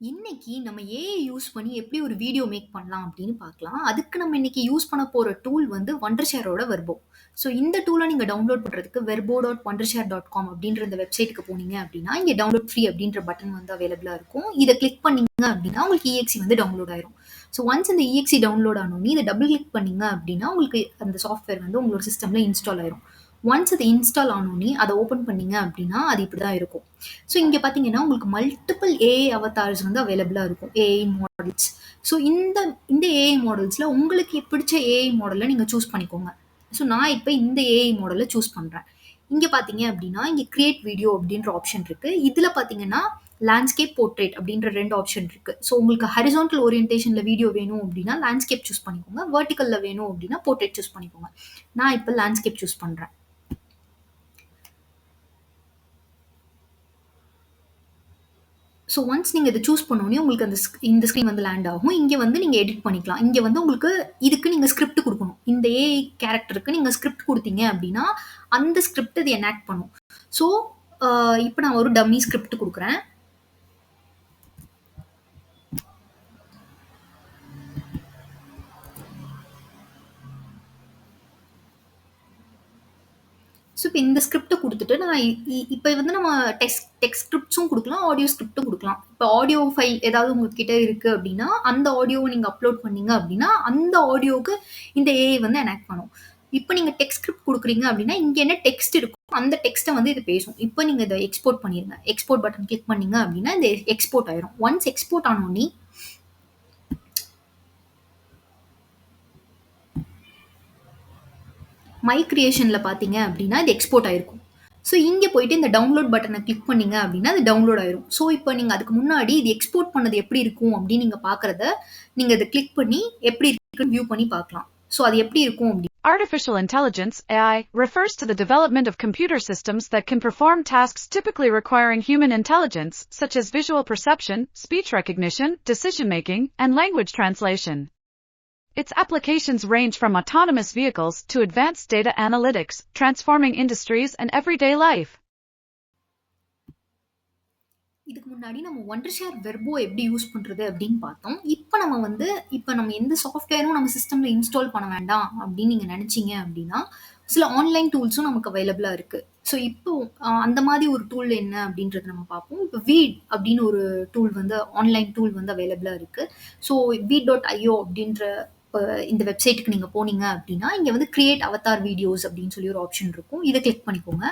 இன்னைக்கு நம்ம AI use பண்ணி எப்படி ஒரு வீடியோ மேக் பண்ணலாம் அப்படின்னு பார்க்கலாம். அதுக்கு நம்ம இன்னைக்கு யூஸ் பண்ண போற டூல் வந்து Wondershareஓட வெர்போ. ஸோ இந்த டூல நீங்க டவுன்லோட் பண்றதுக்கு verbo.wondershare.com அப்படின்ற இந்த வெப்சைட்க்கு போனீங்க அப்படின்னா, இங்க டவுன்லோட் ஃப்ரீ அப்படின்ற பட்டன் வந்து அவைலபிளா இருக்கும். இத கிளிக் பண்ணீங்க அப்படின்னா, உங்களுக்கு இஎக்ஸி வந்து டவுன்லோட் ஆயிரும். ஸோ ஒன்ஸ் இந்த இஎக்ஸி டவுன்லோட் ஆனோனே, இத டபுள் கிளிக் பண்ணீங்க அப்படின்னா, உங்களுக்கு அந்த சாஃப்ட்வேர் வந்து உங்களோட சிஸ்டம்ல இன்ஸ்டால் ஆயிரும். ஒன்ஸ் அது இன்ஸ்டால் ஆனோனே, அத ஓப்பன் பண்ணீங்க அப்படின்னா, அது இப்படிதான் இருக்கும். ஸோ இங்க பார்த்தீங்கன்னா, உங்களுக்கு மல்டிபிள் ஏஐ அவதார்ஸ் வந்து அவைலபிளா இருக்கும். AI models. ஸோ இந்த இந்த ஏஐ மாடல்ஸ்ல உங்களுக்கு பிடிச்ச ஏஐ மாடல நீங்க சூஸ் பண்ணிக்கோங்க. ஸோ நான் இப்ப இந்த ஏஐ மாடல சூஸ் பண்றேன். இங்க பார்த்தீங்க அப்படின்னா, இங்க கிரியேட் வீடியோ அப்படின்ற ஆப்ஷன் இருக்கு. இதுல பார்த்தீங்கன்னா, லேண்ட்ஸ்கேப், போர்ட்ரேட் அப்படின்ற 2 ஆப்ஷன் இருக்கு. ஸோ உங்களுக்கு ஹாரிசான்டல் ஓரியன்டேஷன்ல வீடியோ வேணும் அப்படின்னா, லேண்ட்ஸ்கேப் சூஸ் பண்ணிக்கோங்க. வெர்டிகல்ல வேணும் அப்படின்னா, போர்ட்ரேட் சூஸ் பண்ணிக்கோங்க. நான் இப்ப லேண்ட்ஸ்கேப் சூஸ் பண்றேன். ஸோ ஒன்ஸ் நீங்க இத சூஸ் பண்ணோனே உங்களுக்கு இந்த ஸ்க்ரீன் வந்து லேண்ட் ஆகும். இங்க வந்து நீங்க எடிட் பண்ணிக்கலாம். இங்க வந்து உங்களுக்கு இதுக்கு நீங்க ஸ்கிரிப்ட் குடுக்கணும். இந்த ஏஐ கேரக்டருக்கு நீங்க ஸ்கிரிப்ட் குடுத்தீங்க அப்டின்னா, அந்த ஸ்கிரிப்ட் இது எனாக்ட் பண்ணும். ஸோ அ இப்ப நான் ஒரு டம்மி ஸ்கிரிப்ட் குடுக்குறேன். ஸோ இப்ப இந்த ஸ்கிரிப்ட்ட குடுத்துட்டு நான் இப்ப வந்து நம்ம டெக்ஸ்ட் ஸ்கிரிப்ட்ஸும் குடுக்கலாம், ஆடியோ ஸ்கிரிப்ட்டும் குடுக்கலாம். இப்ப ஆடியோ ஃபைல் ஏதாவது உங்ககிட்ட இருக்கு அப்டின்னா, அந்த ஆடியோவ நீங்க அப்லோட் பண்ணீங்க அப்டின்னா, அந்த ஆடியோக்கு இந்த ஏஐ வந்து எனாக்ட் பண்ணும். இப்ப நீங்க டெக்ஸ்ட் ஸ்கிரிப்ட் குடுக்குறீங்க அப்டின்னா, இங்க என்ன டெக்ஸ்ட் இருக்கோ, அந்த டெக்ஸ்ட்ட வந்து இது பேசும். இப்ப நீங்க இத எக்ஸ்போர்ட் பண்ணிருங்க. எக்ஸ்போர்ட் பட்டன் கிளிக் பண்ணீங்க அப்டின்னா, இந்த எக்ஸ்போர்ட் ஆயிரும். ஒன்ஸ் எக்ஸ்போர்ட் ஆனோனே மை கிரியேஷன்ல பார்த்தீங்க அப்படின்னா, இது எக்ஸ்போர்ட் ஆயிருக்கும். ஸோ இங்க போயிட்டு இந்த டவுன்லோட் பட்டன கிளிக் பண்ணீங்க அப்படின்னா, அது டவுன்லோட் ஆயிரும். ஸோ இப்ப நீங்க அதுக்கு முன்னாடி இது எக்ஸ்போர்ட் பண்ணது எப்படி இருக்கும் அப்படின்னு நீங்க பார்க்கிறத, நீங்க இத கிளிக் பண்ணி எப்படி இருக்குன்னு வியூ பண்ணி பார்க்கலாம். ஸோ அது எப்படி இருக்கும் அப்படி Artificial intelligence, AI, refers to the development of computer systems that can perform tasks typically requiring human intelligence, such as visual perception, speech recognition, decision-making, and language translation. Its applications range from autonomous vehicles to advanced data analytics, transforming industries and everyday life. இதுக்கு முன்னாடி நம்ம ஒண்டர்ஷேர் வெர்போ எப்படி use பண்றது அப்படின்னு பார்த்தோம். இப்ப நம்ம எந்த சாஃப்ட்வேரும் நம்ம சிஸ்டம்ல இன்ஸ்டால் பண்ண வேண்டாம் அப்படின்னு நீங்க நினைச்சீங்க அப்படின்னா, சில ஆன்லைன் டூல்ஸும் நமக்கு அவைலபிளா இருக்கு. ஸோ இப்போ அந்த மாதிரி ஒரு டூல் என்ன அப்படின்றத நம்ம பார்ப்போம். இப்போ வீட் அப்படின்னு ஒரு டூல் வந்து ஆன்லைன் டூல் வந்து அவைலபிளா இருக்கு. ஸோ வீட்.ஐஓ அப்படின்ற இந்த வெப்சைட்டுக்கு நீங்க போனீங்க அப்படின்னா, இங்க வந்து கிரியேட் அவதார் வீடியோஸ் அப்படின்னு சொல்லி ஒரு ஆப்ஷன் இருக்கும். இத கிளிக் பண்ணிக்கோங்க.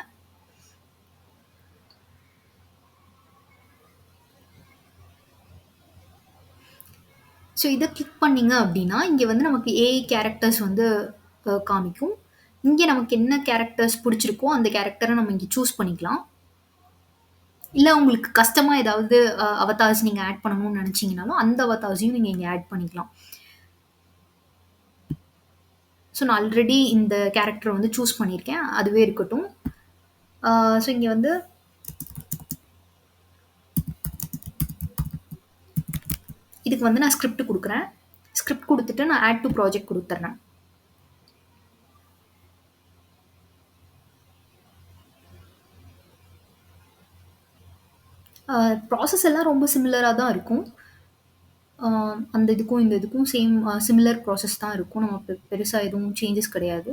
ஸோ இத கிளிக் பண்ணீங்க அப்படின்னா, இங்க வந்து நமக்கு ஏஐ கேரக்டர்ஸ் வந்து காமிக்கும். இங்க நமக்கு என்ன கேரக்டர்ஸ் புடிச்சிருக்கோ, அந்த கேரக்டர நம்ம இங்க சூஸ் பண்ணிக்கலாம். இல்ல உங்களுக்கு கஸ்டமா ஏதாவது அவதார்ஸ் நீங்க ஆட் பண்ணணும்னு நெனச்சீங்கனாலும், அந்த அவதார்ஸையும் நீங்க இங்க ஆட் பண்ணிக்கலாம். ஸோ நான் ஆல்ரெடி இந்த கேரக்டர வந்து சூஸ் பண்ணியிருக்கேன். அதுவே இருக்கட்டும். ஸோ இங்க வந்து இதுக்கு வந்து நான் ஸ்கிரிப்ட் குடுக்குறேன். ஸ்கிரிப்ட் குடுத்துட்டு நான் ஆட் டூ ப்ராஜெக்ட் குடுத்துர்றேன். ப்ராசஸ் எல்லாம் ரொம்ப சிமிலரா தான் இருக்கும். அந்த இதுக்கும் இந்த இதுக்கும் சேம் சிமிலர் ப்ராசஸ் தான் இருக்கும். நம்ம பெருசா எதுவும் சேஞ்சஸ் கிடையாது.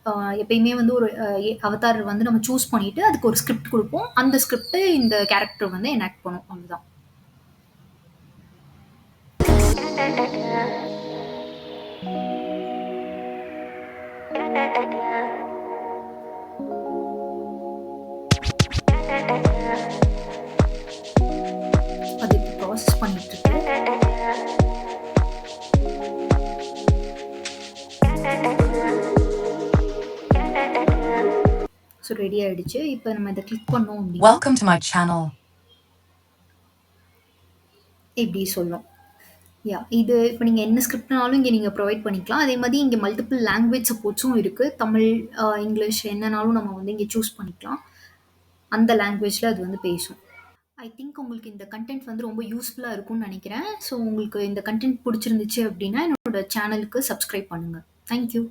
அ எப்பயுமே வந்து ஒரு அவதார் வந்து நம்ம சூஸ் பண்ணிட்டு, அதுக்கு ஒரு ஸ்கிரிப்ட் குடுப்போம். அந்த ஸ்கிரிப்ட் இந்த கேரக்டர் வந்து எனாக்ட் பண்ணும். அவ்வளவுதான். அது இப்ப ப்ராசஸ் பண்ணிட்டு இருக்கு. ஸோ ரெடி ஆயிடுச்சு. இப்ப நம்ம இத கிளிக் பண்ணோம் அப்படின்னா, Welcome to my channel. இப்படி சொல்லும். இது இப்ப நீங்க என்ன ஸ்கிரிப்ட்னாலும் இங்க நீங்க ப்ரொவைட் பண்ணிக்கலாம். அதே மாரி இங்க மல்டிபிள் லாங்குவேஜ் சப்போர்ட்ஸும் இருக்கு. தமிழ், இங்கிலீஷ் என்னனாலும் நம்ம வந்து இங்க சூஸ் பண்ணிக்கலாம். அந்த லாங்குவேஜ்ல அது வந்து பேசும். ஐ திங்க் உங்களுக்கு இந்த கன்டென்ட் வந்து ரொம்ப யூஸ்ஃபுல்லா இருக்கும்னு நெனைக்கிறேன். ஸோ உங்களுக்கு இந்த கன்டென்ட் புடிச்சிருந்துச்சு அப்படின்னா, என்னோட சேனலுக்கு சப்ஸ்கிரைப் பண்ணுங்க. Thank you.